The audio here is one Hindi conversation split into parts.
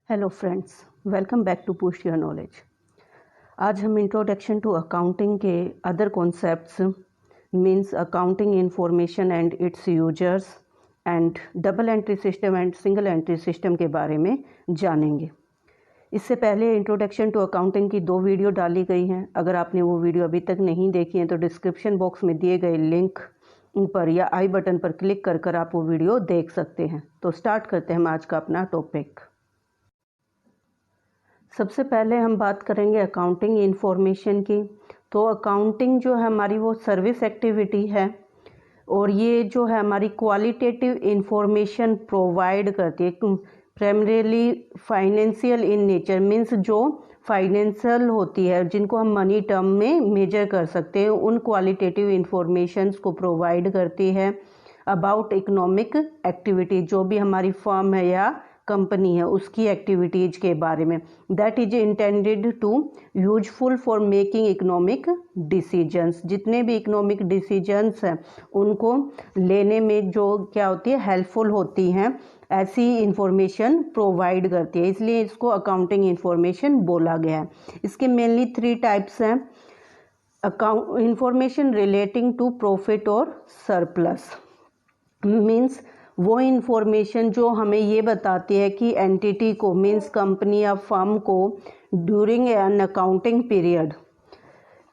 Hello friends, welcome back to push your knowledge. आज हम इंट्रोडक्शन टू अकाउंटिंग के other concepts means accounting information and its users and double entry system and single entry system के बारे में जानेंगे। इससे पहले इंट्रोडक्शन टू अकाउंटिंग की 2 वीडियो डाली गई हैं। अगर आपने वो वीडियो अभी तक नहीं देखी हैं तो डिस्क्रिप्शन बॉक्स में दिए गए लिंक पर या आई बटन पर क्लिक कर आप वो वीडियो देख सकते हैं। तो स्टार्ट करते हैं हम आज का अपना टॉपिक। सबसे पहले हम बात करेंगे अकाउंटिंग इंफॉर्मेशन की। तो अकाउंटिंग जो है हमारी वो सर्विस एक्टिविटी है और ये जो है हमारी क्वालिटेटिव इंफॉर्मेशन प्रोवाइड करती है। Primarily financial in nature means जो फाइनेंशियल होती है, जिनको हम मनी टर्म में मेजर कर सकते हैं, उन क्वालिटेटिव इंफॉर्मेशंस को प्रोवाइड करती है अबाउट इकोनॉमिक एक्टिविटी, जो भी हमारी फर्म है या कंपनी है उसकी एक्टिविटीज के बारे में। That is intended to useful for making economic decisions. जितने भी इकोनॉमिक डिसीजंस हैं उनको लेने में जो क्या होती है हेल्पफुल होती हैं, ऐसी इंफॉर्मेशन प्रोवाइड करती है, इसलिए इसको अकाउंटिंग इंफॉर्मेशन बोला गया है। इसके मेनली 3 टाइप्स हैं। इंफॉर्मेशन रिलेटिंग टू प्रॉफिट और सरप्लस मीन्स वो इंफॉर्मेशन जो हमें ये बताती है कि एंटिटी को मीन्स कंपनी या फर्म को ड्यूरिंग एन अकाउंटिंग पीरियड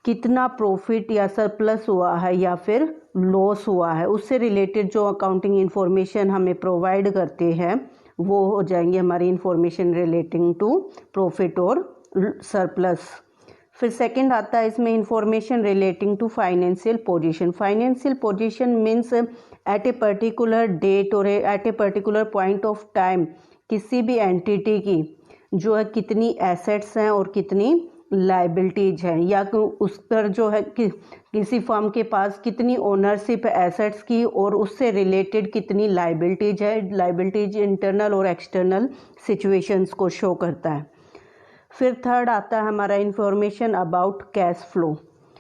कितना प्रॉफिट या सरप्लस हुआ है या फिर लॉस हुआ है, उससे रिलेटेड जो अकाउंटिंग इंफॉर्मेशन हमें प्रोवाइड करते हैं वो हो जाएंगे हमारी इंफॉर्मेशन रिलेटिंग टू प्रॉफिट और सरप्लस। फिर सेकंड आता है इसमें information relating to financial position. Financial position means at a particular date और at a particular point of time किसी भी एंटिटी की जो है कितनी एसेट्स हैं और कितनी लाइबिलिटीज हैं, या उस पर जो है किसी फर्म के पास कितनी ओनरशिप है एसेट्स की और उससे रिलेटेड कितनी लाइबिलिटीज है। लाइबिलिटीज इंटरनल और एक्सटर्नल सिचुएशंस को शो करता है। फिर थर्ड आता है हमारा इंफॉर्मेशन अबाउट कैश फ्लो।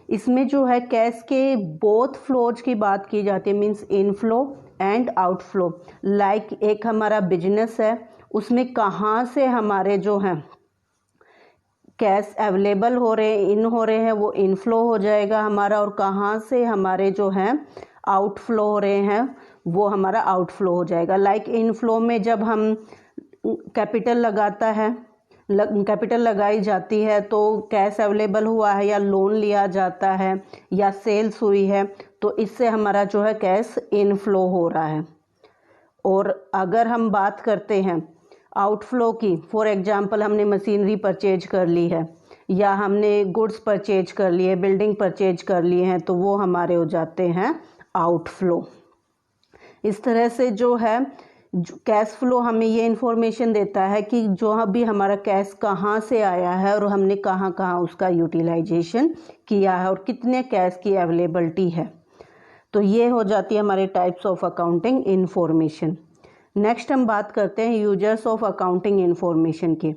इसमें जो है कैश के बोथ फ्लोज की बात की जाती है, means inflow and outflow. Like एक हमारा बिजनेस है, उसमें कहाँ से हमारे जो हैं कैश अवेलेबल हो रहे हैं, इन हो रहे हैं, वो इनफ्लो हो जाएगा हमारा, और कहाँ से हमारे जो हैं आउटफ्लो हो रहे हैं वो हमारा आउटफ्लो हो जाएगा। लाइक इनफ्लो में जब हम कैपिटल लगाई जाती है तो कैश अवेलेबल हुआ है या लोन लिया जाता है या सेल्स हुई है, तो इससे हमारा जो है कैश इनफ्लो हो रहा है। और अगर हम बात करते हैं आउटफ्लो की, फॉर एग्जांपल हमने मशीनरी परचेज कर ली है या हमने गुड्स परचेज कर लिए, बिल्डिंग परचेज कर लिए हैं, तो वो हमारे हो जाते हैं आउटफ्लो। इस तरह से जो है कैश फ्लो हमें ये इन्फॉर्मेशन देता है कि जो अभी हमारा कैश कहाँ से आया है और हमने कहाँ कहाँ उसका यूटिलाइजेशन किया है और कितने कैश की अवेलेबिलिटी है। तो ये हो जाती है हमारे types of accounting information. Next हम बात करते हैं यूजर्स ऑफ अकाउंटिंग इन्फॉर्मेशन के।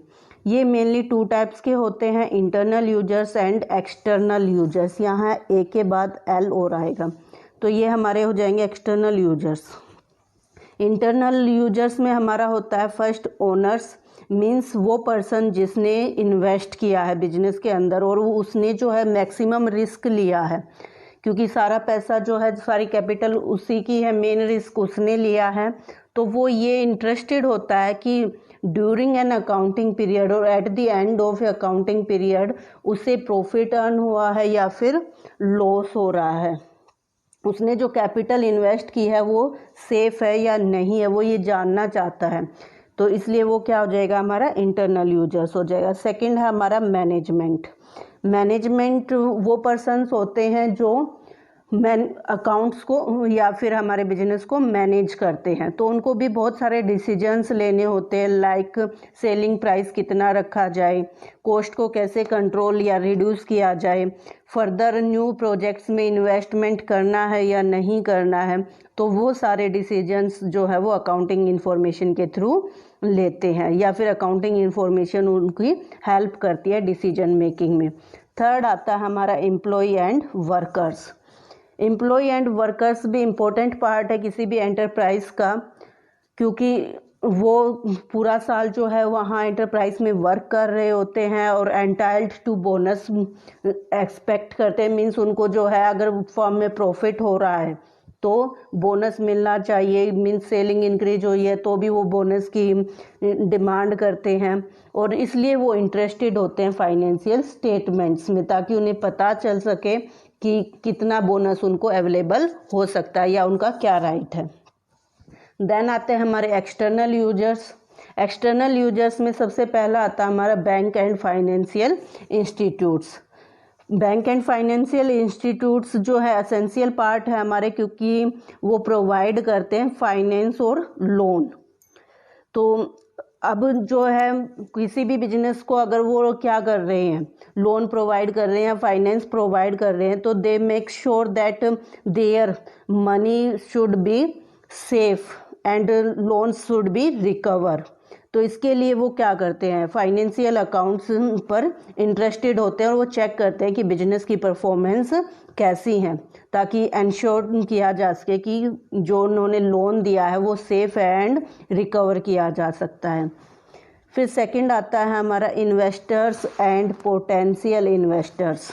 ये मेनली 2 टाइप्स के होते हैं, internal users and external users. यहाँ ए के बाद एल और आएगा, तो ये हमारे हो जाएंगे एक्सटर्नल यूजर्स। इंटरनल यूजर्स में हमारा होता है फर्स्ट ओनर्स, मीन्स वो पर्सन जिसने इन्वेस्ट किया है बिजनेस के अंदर और उसने जो है मैक्सिमम रिस्क लिया है, क्योंकि सारा पैसा जो है सारी कैपिटल उसी की है, मेन रिस्क उसने लिया है। तो वो ये इंटरेस्टेड होता है कि ड्यूरिंग एन अकाउंटिंग पीरियड और at the end of accounting period उसे प्रॉफिट अर्न हुआ है या फिर लॉस हो रहा है, उसने जो कैपिटल इन्वेस्ट की है वो सेफ है या नहीं है, वो ये जानना चाहता है। तो इसलिए वो क्या हो जाएगा हमारा इंटरनल यूजर्स हो जाएगा। सेकंड है हमारा मैनेजमेंट। मैनेजमेंट वो पर्सन्स होते हैं जो अकाउंट्स को या फिर हमारे बिजनेस को मैनेज करते हैं, तो उनको भी बहुत सारे डिसीजंस लेने होते हैं, लाइक सेलिंग प्राइस कितना रखा जाए, कॉस्ट को कैसे कंट्रोल या रिड्यूस किया जाए, फर्दर न्यू प्रोजेक्ट्स में इन्वेस्टमेंट करना है या नहीं करना है। तो वो सारे डिसीजंस जो है वो अकाउंटिंग इंफॉर्मेशन के थ्रू लेते हैं या फिर अकाउंटिंग इंफॉर्मेशन उनकी हेल्प करती है डिसीजन मेकिंग में। थर्ड आता है हमारा employ and workers. Employ and workers भी इम्पोर्टेंट पार्ट है किसी भी एंटरप्राइज का, क्योंकि वो पूरा साल जो है वहाँ एंटरप्राइज में वर्क कर रहे होते हैं और एंटाइल्ड टू बोनस एक्सपेक्ट करते हैं। मीन्स उनको जो है अगर फर्म में प्रॉफिट हो रहा है तो बोनस मिलना चाहिए। मीन्स सेलिंग इंक्रीज हुई है तो भी वो बोनस की डिमांड करते हैं और इसलिए वो इंटरेस्टेड होते हैं फाइनेंशियल स्टेटमेंट्स में, ताकि उन्हें पता चल सके कि कितना बोनस उनको अवेलेबल हो सकता है या उनका क्या राइट है। देन आते हैं हमारे एक्सटर्नल यूजर्स। एक्सटर्नल यूजर्स में सबसे पहला आता है हमारा bank and financial institutes. Bank and financial institutes जो है एसेंशियल पार्ट है हमारे, क्योंकि वो प्रोवाइड करते हैं फाइनेंस और लोन। तो अब जो है किसी भी बिजनेस को अगर वो क्या कर रहे हैं, लोन प्रोवाइड कर रहे हैं, फाइनेंस प्रोवाइड कर रहे हैं, तो they make sure that their money should be safe and loan should be recover. तो इसके लिए वो क्या करते हैं, फाइनेंशियल अकाउंट्स पर इंटरेस्टेड होते हैं और वो चेक करते हैं कि बिजनेस की परफॉर्मेंस कैसी है, ताकि इंश्योर किया जा सके कि जो उन्होंने लोन दिया है वो सेफ एंड रिकवर किया जा सकता है। फिर सेकंड आता है हमारा investors and potential investors.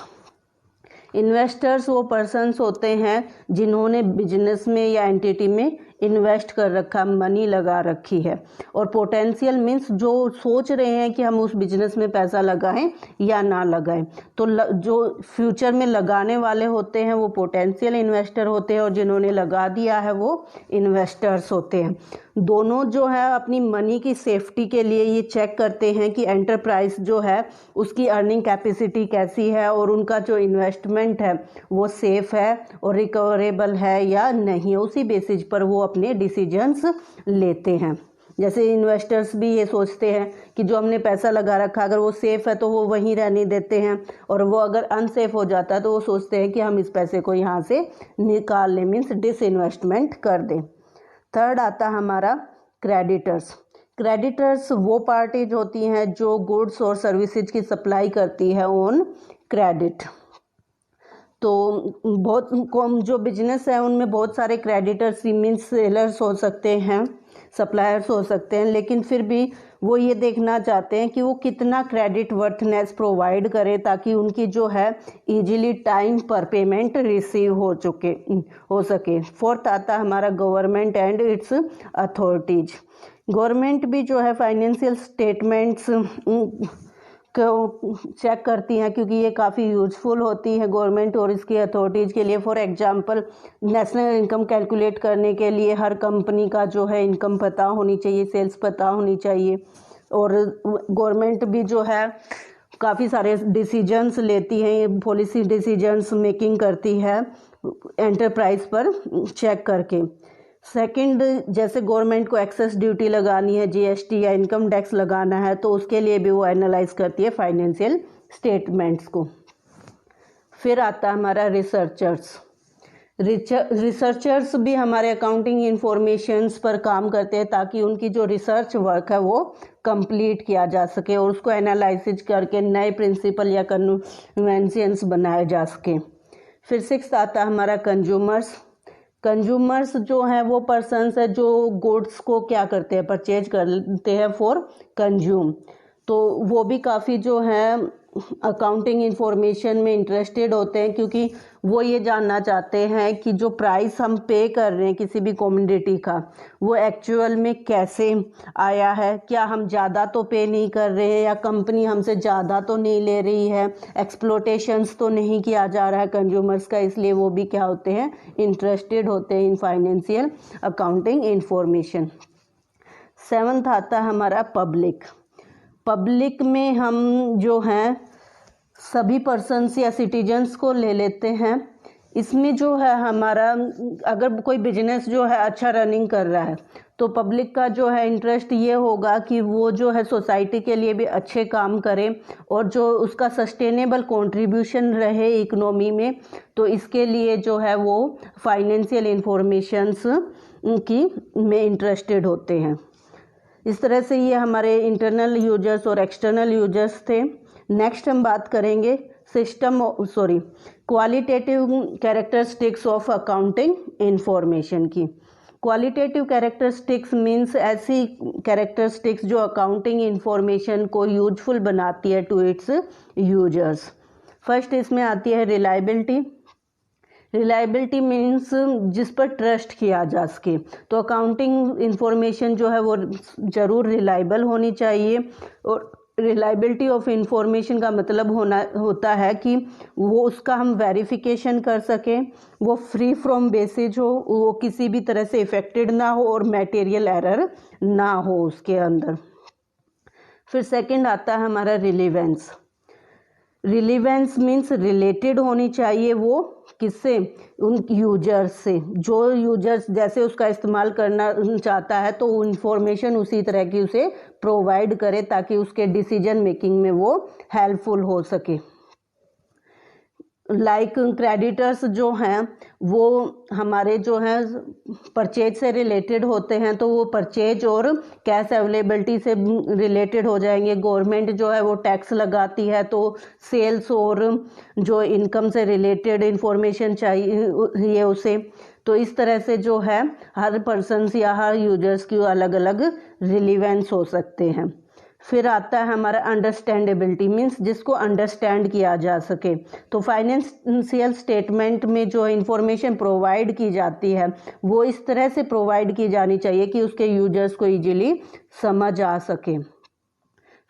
Investors वो पर्सन्स होते हैं जिन्होंने बिजनेस में या एंटिटी में इन्वेस्ट कर रखा, मनी लगा रखी है। और पोटेंशियल मीन्स जो सोच रहे हैं कि हम उस बिजनेस में पैसा लगाएं या ना लगाएं। तो जो फ्यूचर में लगाने वाले होते हैं वो पोटेंशियल इन्वेस्टर होते हैं और जिन्होंने लगा दिया है वो इन्वेस्टर्स होते हैं। दोनों जो है अपनी मनी की सेफ्टी के लिए ये चेक करते हैं कि एंटरप्राइज जो है उसकी अर्निंग कैपेसिटी कैसी है और उनका जो इन्वेस्टमेंट है वो सेफ है और रिकवरेबल है या नहीं। उसी बेसिस पर वो अपने डिसीजंस लेते हैं। जैसे इन्वेस्टर्स भी ये सोचते हैं कि जो हमने पैसा लगा रखा अगर वो सेफ़ है तो वो वहीं रहने देते हैं, और वो अगर अनसेफ हो जाता है तो वो सोचते हैं कि हम इस पैसे को यहाँ से निकाल लें, मीन्स डिसइन्वेस्टमेंट कर दें। थर्ड आता हमारा क्रेडिटर्स। क्रेडिटर्स वो पार्टीज होती हैं जो गुड्स और सर्विसेज की सप्लाई करती है ऑन क्रेडिट। तो बहुत जो बिजनेस है उनमें बहुत सारे क्रेडिटर्स मीन्स सेलर्स हो सकते हैं, सप्लायर्स हो सकते हैं, लेकिन फिर भी वो ये देखना चाहते हैं कि वो कितना क्रेडिट वर्थनेस प्रोवाइड करे ताकि उनकी जो है इजीली टाइम पर पेमेंट रिसीव हो सके। फोर्थ आता हमारा government and it's authorities. Government भी जो है फाइनेंशियल स्टेटमेंट्स को चेक करती हैं क्योंकि ये काफ़ी यूजफुल होती है गवर्नमेंट और इसकी अथॉरिटीज़ के लिए। For example national income calculate करने के लिए हर कंपनी का जो है इनकम पता होनी चाहिए, सेल्स पता होनी चाहिए। और गवर्नमेंट भी जो है काफ़ी सारे डिसीजंस लेती है, पॉलिसी डिसीजंस मेकिंग करती है एंटरप्राइज पर चेक करके। सेकंड, जैसे गवर्नमेंट को एक्सेस ड्यूटी लगानी है, जीएसटी या इनकम टैक्स लगाना है, तो उसके लिए भी वो एनालाइज करती है फाइनेंशियल स्टेटमेंट्स को। फिर आता है हमारा रिसर्चर्स। रिसर्चर्स भी हमारे अकाउंटिंग इंफॉर्मेशंस पर काम करते हैं ताकि उनकी जो रिसर्च वर्क है वो कंप्लीट किया जा सके और उसको एनालिसिस करके नए प्रिंसिपल या कन्वेंशंस बनाए जा सके। फिर सिक्स्थ आता है हमारा कंज्यूमर्स। कंज्यूमर्स जो हैं वो पर्सन्स है जो गुड्स को क्या करते हैं, परचेज करते हैं फॉर कंज्यूम। तो वो भी काफ़ी जो है अकाउंटिंग इंफॉर्मेशन में इंटरेस्टेड होते हैं क्योंकि वो ये जानना चाहते हैं कि जो प्राइस हम पे कर रहे हैं किसी भी कमोडिटी का वो एक्चुअल में कैसे आया है, क्या हम ज़्यादा तो पे नहीं कर रहे हैं या कंपनी हमसे ज़्यादा तो नहीं ले रही है, एक्सप्लोटेशंस तो नहीं किया जा रहा है कंज्यूमर्स का। इसलिए वो भी क्या होते हैं, इंटरेस्टेड होते हैं in financial accounting information. Seventh आता है हमारा पब्लिक। पब्लिक में हम जो हैं सभी पर्सन्स या सिटीजन्स को ले लेते हैं। इसमें जो है हमारा अगर कोई बिजनेस जो है अच्छा रनिंग कर रहा है तो पब्लिक का जो है इंटरेस्ट ये होगा कि वो जो है सोसाइटी के लिए भी अच्छे काम करे और जो उसका सस्टेनेबल कंट्रीब्यूशन रहे इकोनॉमी में। तो इसके लिए जो है वो फाइनेंशियल इंफॉर्मेशंस की में इंटरेस्टेड होते हैं। इस तरह से ये हमारे इंटरनल यूजर्स और एक्सटर्नल यूजर्स थे। नेक्स्ट हम बात करेंगे qualitative characteristics of accounting information की। क्वालिटेटिव कैरेक्टरिस्टिक्स मीन्स ऐसी कैरेक्टरिस्टिक्स जो अकाउंटिंग इंफॉर्मेशन को यूजफुल बनाती है टू इट्स यूजर्स। फर्स्ट इसमें आती है रिलायबिलिटी। रिलायबिलिटी मीन्स जिस पर ट्रस्ट किया जा सके। तो अकाउंटिंग इंफॉर्मेशन जो है वो ज़रूर रिलायबल होनी चाहिए। और रिलायबिलिटी ऑफ इंफॉर्मेशन का मतलब होता है कि वो उसका हम वेरिफिकेशन कर सकें, वो फ्री फ्रॉम बेसिज हो, वो किसी भी तरह से इफेक्टेड ना हो और मटेरियल एरर ना हो उसके अंदर। फिर सेकंड आता है हमारा रिलेवेंस। रिलेवेंस मीन्स रिलेटेड होनी चाहिए वो किससे, उन यूजर्स से। जो यूजर्स जैसे उसका इस्तेमाल करना चाहता है तो इंफॉर्मेशन उसी तरह की उसे प्रोवाइड करे ताकि उसके डिसीजन मेकिंग में वो हेल्पफुल हो सके। लाइक क्रेडिटर्स जो हैं वो हमारे जो हैं परचेज से रिलेटेड होते हैं, तो वो परचेज और कैश अवेलेबिलिटी से रिलेटेड हो जाएंगे। गवर्नमेंट जो है वो टैक्स लगाती है तो सेल्स और जो इनकम से रिलेटेड इंफॉर्मेशन चाहिए उसे। तो इस तरह से जो है हर पर्सन्स या हर यूजर्स की अलग अलग रिलेवेंस हो सकते हैं। फिर आता है हमारा अंडरस्टैंडेबिलिटी मीन्स जिसको अंडरस्टैंड किया जा सके। तो फाइनेंशियल स्टेटमेंट में जो इंफॉर्मेशन प्रोवाइड की जाती है वो इस तरह से प्रोवाइड की जानी चाहिए कि उसके यूजर्स को इजीली समझ आ सके।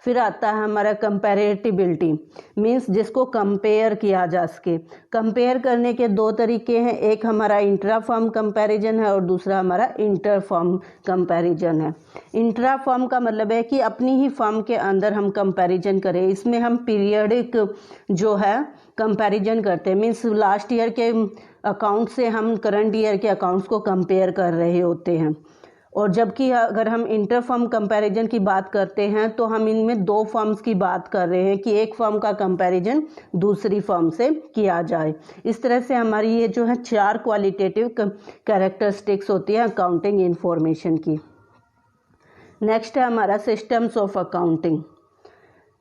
फिर आता है हमारा कंपैरेटिबिलिटी मीन्स जिसको कंपेयर किया जा सके। कंपेयर करने के दो तरीके हैं, एक हमारा इंट्रा फर्म कंपैरिजन है और दूसरा हमारा इंटर फर्म कंपैरिजन है। इंट्रा फर्म का मतलब है कि अपनी ही फर्म के अंदर हम कंपैरिजन करें। इसमें हम पीरियडिक जो है कंपैरिजन करते हैं, मीन्स लास्ट ईयर के अकाउंट से हम करंट ईयर के अकाउंट्स को कंपेयर कर रहे होते हैं। और जबकि अगर हम इंटर फर्म कंपैरिजन की बात करते हैं तो हम इनमें दो फर्म्स की बात कर रहे हैं कि एक फर्म का कंपैरिजन दूसरी फर्म से किया जाए। इस तरह से हमारी ये जो है 4 क्वालिटेटिव कैरेक्टरिस्टिक्स होती है अकाउंटिंग इंफॉर्मेशन की। नेक्स्ट है हमारा सिस्टम्स ऑफ अकाउंटिंग।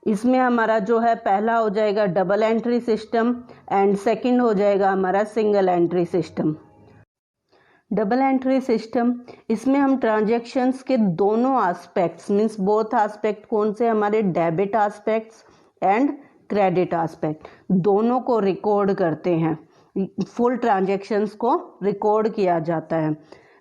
इसमें हमारा जो है पहला हो जाएगा double entry system and second हो जाएगा हमारा single entry system. Double entry system, इसमें हम ट्रांजैक्शंस के दोनों एस्पेक्ट्स मीन्स बोथ एस्पेक्ट कौन से हमारे debit aspects and credit aspect दोनों को रिकॉर्ड करते हैं। फुल ट्रांजैक्शंस को रिकॉर्ड किया जाता है।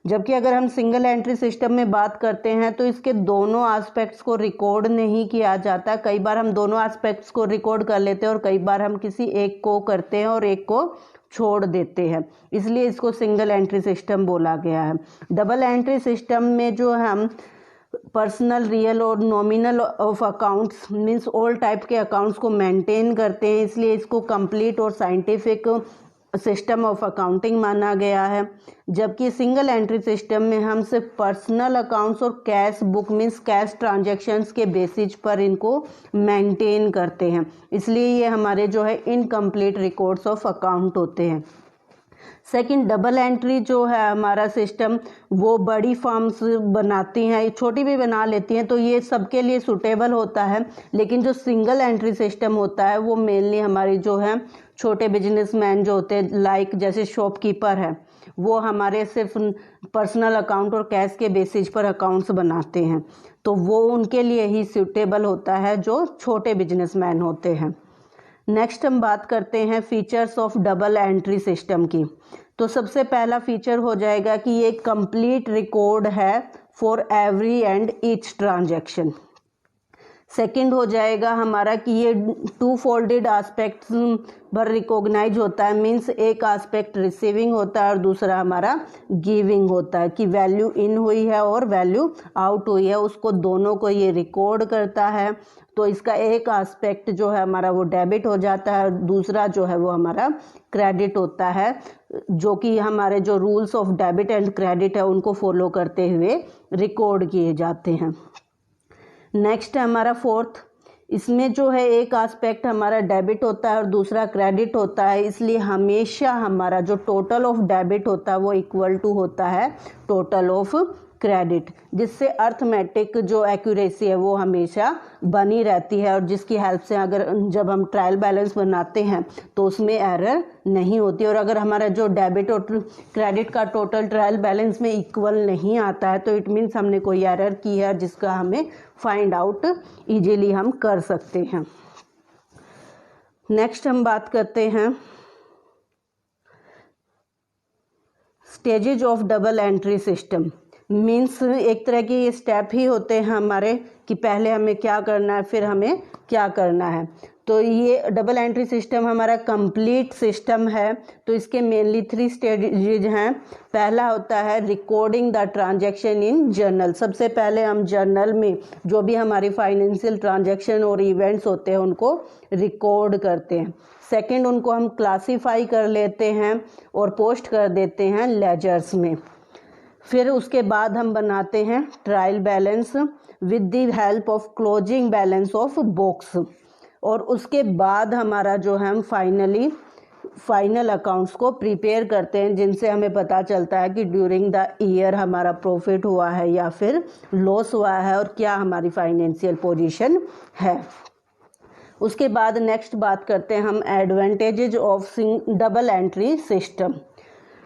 जबकि अगर हम सिंगल एंट्री सिस्टम में बात करते हैं तो इसके दोनों एस्पेक्ट्स को रिकॉर्ड नहीं किया जाता। कई बार हम दोनों एस्पेक्ट्स को रिकॉर्ड कर लेते हैं और कई बार हम किसी एक को करते हैं और एक को छोड़ देते हैं, इसलिए इसको सिंगल एंट्री सिस्टम बोला गया है। डबल एंट्री सिस्टम में जो हम पर्सनल, रियल और nominal of accounts means all type के अकाउंट्स को मेंटेन करते हैं, इसलिए इसको कंप्लीट और साइंटिफिक सिस्टम ऑफ अकाउंटिंग माना गया है। जबकि सिंगल एंट्री सिस्टम में हम सिर्फ पर्सनल अकाउंट्स और cash book means cash transactions के बेसिस पर इनको मेंटेन करते हैं, इसलिए ये हमारे जो है इनकम्प्लीट रिकॉर्ड्स ऑफ अकाउंट होते हैं। सेकंड, डबल एंट्री जो है हमारा सिस्टम वो बड़ी फर्म्स बनाती हैं, छोटी भी बना लेती हैं, तो ये सबके लिए सूटेबल होता है। लेकिन जो सिंगल एंट्री सिस्टम होता है वो मेनली हमारी जो है छोटे बिजनेसमैन जो होते हैं, लाइक जैसे शॉपकीपर है, वो हमारे सिर्फ पर्सनल अकाउंट और कैश के बेसिस पर अकाउंट्स बनाते हैं, तो वो उनके लिए ही सूटेबल होता है जो छोटे बिजनेसमैन होते हैं। नेक्स्ट हम बात करते हैं features of double entry system की। तो सबसे पहला फीचर हो जाएगा कि ये कंप्लीट रिकॉर्ड है for every and each transaction. Second हो जाएगा हमारा कि ये 2 फोल्डेड एस्पेक्ट्स पर रिकॉग्नाइज होता है, मीन्स एक एस्पेक्ट रिसीविंग होता है और दूसरा हमारा गिविंग होता है कि वैल्यू इन हुई है और वैल्यू आउट हुई है, उसको दोनों को ये रिकॉर्ड करता है। तो इसका एक एस्पेक्ट जो है हमारा वो डेबिट हो जाता है और दूसरा जो है वो हमारा क्रेडिट होता है, जो कि हमारे जो rules of debit and credit है उनको फॉलो करते हुए रिकॉर्ड किए जाते हैं। नेक्स्ट है हमारा फोर्थ, इसमें जो है एक एस्पेक्ट हमारा डेबिट होता है और दूसरा क्रेडिट होता है, इसलिए हमेशा हमारा जो टोटल ऑफ डेबिट होता है वो इक्वल टू होता है टोटल ऑफ क्रेडिट, जिससे अर्थमेटिक जो एक्यूरेसी है वो हमेशा बनी रहती है और जिसकी हेल्प से अगर जब हम ट्रायल बैलेंस बनाते हैं तो उसमें एरर नहीं होती। और अगर हमारा जो डेबिट और क्रेडिट का टोटल ट्रायल बैलेंस में इक्वल नहीं आता है तो इट मीन्स हमने कोई एरर की है जिसका हमें फाइंड आउट इजीली हम कर सकते हैं। नेक्स्ट हम बात करते हैं stages of double entry system. Means एक तरह के ये स्टेप ही होते हैं हमारे कि पहले हमें क्या करना है फिर हमें क्या करना है। तो ये डबल एंट्री सिस्टम हमारा कंप्लीट सिस्टम है। तो इसके मेनली 3 स्टेजेज हैं। पहला होता है recording the transaction in journal. सबसे पहले हम जर्नल में जो भी हमारी फाइनेंशियल ट्रांजैक्शन और इवेंट्स होते हैं उनको रिकॉर्ड करते हैं। सेकंड, उनको हम क्लासीफाई कर लेते हैं और पोस्ट कर देते हैं लेजर्स में। फिर उसके बाद हम बनाते हैं trial balance with the help of closing balance of books. और उसके बाद हमारा जो है हम फाइनल अकाउंट्स को प्रिपेयर करते हैं जिनसे हमें पता चलता है कि ड्यूरिंग द ईयर हमारा प्रॉफिट हुआ है या फिर लॉस हुआ है और क्या हमारी फाइनेंशियल पोजीशन है। उसके बाद नेक्स्ट बात करते हैं हम advantages of double entry system.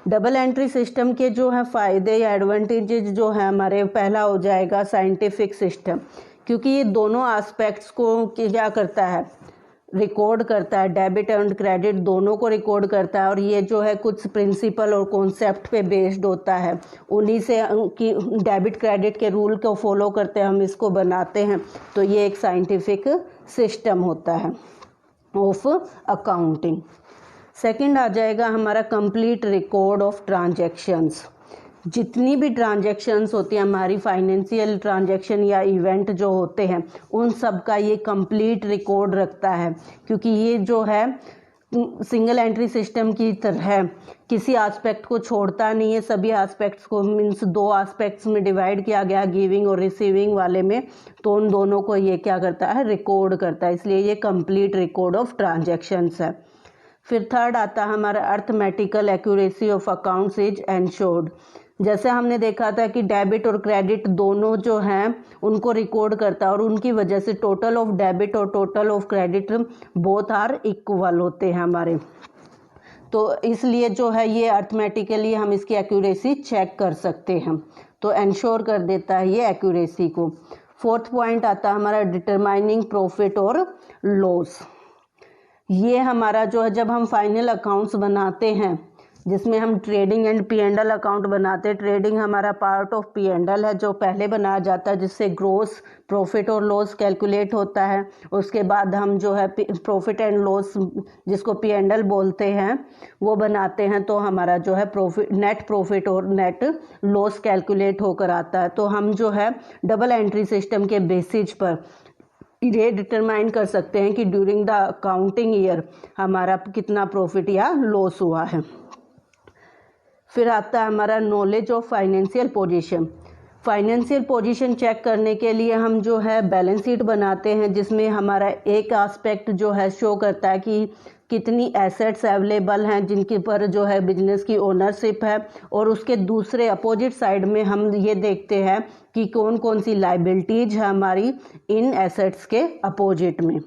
Double entry system के जो है फ़ायदे या एडवांटेजेज जो है हमारे, पहला हो जाएगा साइंटिफिक सिस्टम, क्योंकि ये दोनों एस्पेक्ट्स को क्या करता है, रिकॉर्ड करता है। डेबिट एंड क्रेडिट दोनों को रिकॉर्ड करता है और ये जो है कुछ प्रिंसिपल और कॉन्सेप्ट पे बेस्ड होता है। उन्हीं से कि डेबिट क्रेडिट के रूल को फॉलो करते हैं हम इसको बनाते हैं। तो ये एक साइंटिफिक सिस्टम होता है ऑफ अकाउंटिंग। सेकंड आ जाएगा हमारा कंप्लीट रिकॉर्ड ऑफ ट्रांजैक्शंस। जितनी भी ट्रांजैक्शंस होती हैं हमारी फाइनेंशियल ट्रांजैक्शन या इवेंट जो होते हैं उन सब का ये कंप्लीट रिकॉर्ड रखता है, क्योंकि ये जो है सिंगल एंट्री सिस्टम की तरह किसी एस्पेक्ट को छोड़ता नहीं है। सभी एस्पेक्ट्स को मीन्स 2 एस्पेक्ट्स में डिवाइड किया गया, गिविंग और रिसीविंग वाले में, तो उन दोनों को ये क्या करता है, रिकॉर्ड करता है। इसलिए ये कंप्लीट रिकॉर्ड ऑफ ट्रांजैक्शंस है। फिर थर्ड आता है हमारा arithmetical accuracy of accounts is ensured. जैसे हमने देखा था कि डेबिट और क्रेडिट दोनों जो हैं उनको रिकॉर्ड करता है और उनकी वजह से टोटल ऑफ डेबिट और total of credit both are equal होते हैं हमारे। तो इसलिए जो है ये अर्थमेटिकली हम इसकी एक्यूरेसी चेक कर सकते हैं, तो एंश्योर कर देता है ये एक्यूरेसी को। फोर्थ पॉइंट आता है हमारा डिटरमाइनिंग प्रॉफिट और लॉस। ये हमारा जो है जब हम फाइनल अकाउंट्स बनाते हैं जिसमें हम ट्रेडिंग एंड P&L अकाउंट बनाते हैं। ट्रेडिंग हमारा पार्ट ऑफ P&L है जो पहले बनाया जाता है, जिससे ग्रोस प्रॉफिट और लॉस कैलकुलेट होता है। उसके बाद हम जो है प्रॉफिट एंड लॉस जिसको P&L बोलते हैं वो बनाते हैं। तो हमारा जो है नेट प्रॉफिट और नेट लॉस कैलकुलेट होकर आता है। तो हम जो है डबल एंट्री सिस्टम के बेसिस पर ये डिटरमाइन कर सकते हैं कि ड्यूरिंग द अकाउंटिंग ईयर हमारा कितना प्रॉफिट या लॉस हुआ है। फिर आता है हमारा knowledge of financial position. Financial position check करने के लिए हम जो है बैलेंस शीट बनाते हैं, जिसमें हमारा एक एस्पेक्ट जो है शो करता है कि कितनी एसेट्स अवेलेबल हैं जिनके पर जो है बिजनेस की ओनरशिप है, और उसके दूसरे अपोजिट साइड में हम ये देखते हैं कि कौन कौन सी लाइबिलिटीज है हमारी इन एसेट्स के अपोजिट में।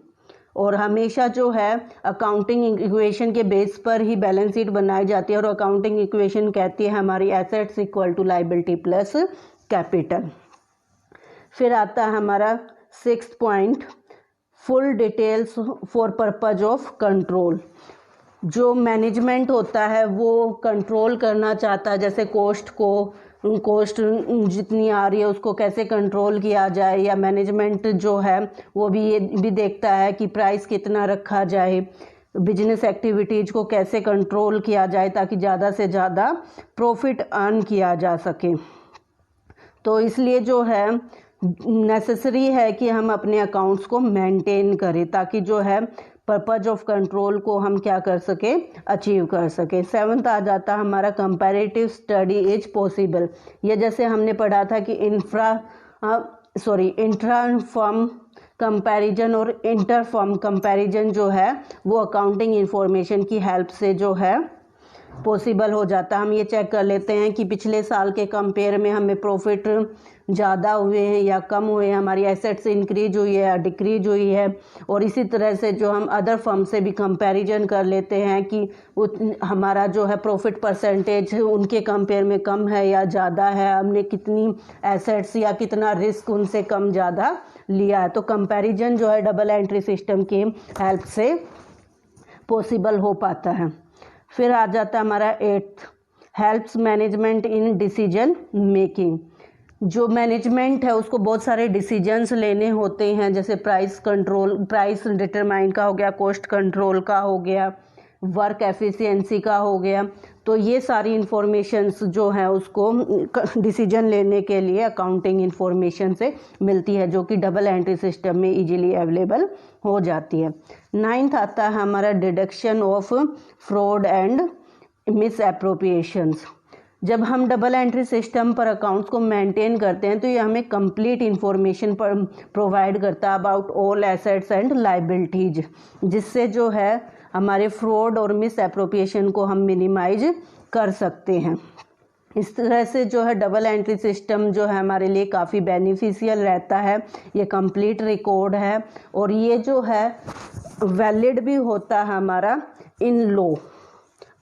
और हमेशा जो है अकाउंटिंग इक्वेशन के बेस पर ही बैलेंस शीट बनाई जाती है, और अकाउंटिंग इक्वेशन कहती है हमारी assets equal to liability plus capital. फिर आता है हमारा 6th point, full details for purpose of control. जो मैनेजमेंट होता है वो कंट्रोल करना चाहता है, जैसे कॉस्ट जितनी आ रही है उसको कैसे कंट्रोल किया जाए, या मैनेजमेंट जो है वो भी ये भी देखता है कि प्राइस कितना रखा जाए, बिजनेस एक्टिविटीज़ को कैसे कंट्रोल किया जाए ताकि ज़्यादा से ज़्यादा प्रॉफिट अर्न किया जा सके। तो इसलिए जो है नेसेसरी है कि हम अपने अकाउंट्स को मेंटेन करें ताकि जो है पर्पज ऑफ कंट्रोल को हम क्या कर सके, अचीव कर सके। 7th आ जाता है हमारा कंपैरेटिव स्टडी इज पॉसिबल। ये जैसे हमने पढ़ा था कि इंट्रा फर्म कंपैरिजन और इंटर फर्म कंपैरिजन जो है वो अकाउंटिंग इंफॉर्मेशन की हेल्प से जो है पॉसिबल हो जाता है। हम ये चेक कर लेते हैं कि पिछले साल के कंपेयर में हमें प्रॉफिट ज़्यादा हुए हैं या कम हुए हैं, हमारी एसेट्स इंक्रीज हुई है या डिक्रीज हुई है। और इसी तरह से जो हम अदर फर्म से भी कंपैरिजन कर लेते हैं कि हमारा जो है प्रॉफिट परसेंटेज उनके कंपेयर में कम है या ज़्यादा है, हमने कितनी एसेट्स या कितना रिस्क उनसे कम ज़्यादा लिया है। तो कंपैरिजन जो है डबल एंट्री सिस्टम की हेल्प से पॉसिबल हो पाता है। फिर आ जाता है हमारा 8th, helps management in decision making. जो मैनेजमेंट है उसको बहुत सारे डिसीजंस लेने होते हैं, जैसे प्राइस डिटरमाइन का हो गया, कॉस्ट कंट्रोल का हो गया, वर्क एफिशिएंसी का हो गया। तो ये सारी इंफॉर्मेशंस जो है उसको डिसीजन लेने के लिए अकाउंटिंग इंफॉर्मेशन से मिलती है, जो कि डबल एंट्री सिस्टम में इजीली अवेलेबल हो जाती है। 9th आता है हमारा deduction of fraud and misappropriations. जब हम डबल एंट्री सिस्टम पर अकाउंट्स को मेंटेन करते हैं तो ये हमें कंप्लीट इंफॉर्मेशन प्रोवाइड करता है about all assets and liabilities, जिससे जो है हमारे फ्रॉड और मिस एप्रोप्रिएशन को हम मिनिमाइज कर सकते हैं। इस तरह से जो है डबल एंट्री सिस्टम जो है हमारे लिए काफ़ी बेनिफिशियल रहता है। ये कंप्लीट रिकॉर्ड है और ये जो है वैलिड भी होता है हमारा इन लॉ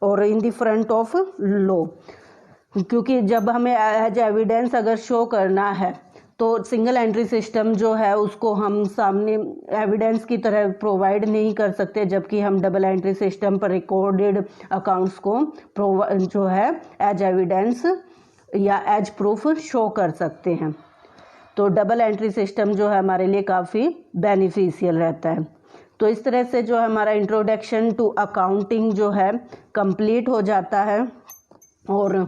और in the front of law, क्योंकि जब हमें एज एविडेंस अगर शो करना है तो सिंगल एंट्री सिस्टम जो है उसको हम सामने एविडेंस की तरह प्रोवाइड नहीं कर सकते, जबकि हम डबल एंट्री सिस्टम पर रिकॉर्डेड अकाउंट्स को जो है एज एविडेंस या एज प्रूफ शो कर सकते हैं। तो डबल एंट्री सिस्टम जो है हमारे लिए काफ़ी बेनिफिशियल रहता है। तो इस तरह से जो है हमारा इंट्रोडक्शन टू अकाउंटिंग जो है कंप्लीट हो जाता है। और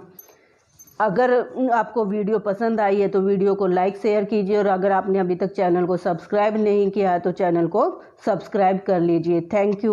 अगर आपको वीडियो पसंद आई है तो वीडियो को लाइक शेयर कीजिए, और अगर आपने अभी तक चैनल को सब्सक्राइब नहीं किया है तो चैनल को सब्सक्राइब कर लीजिए। Thank you.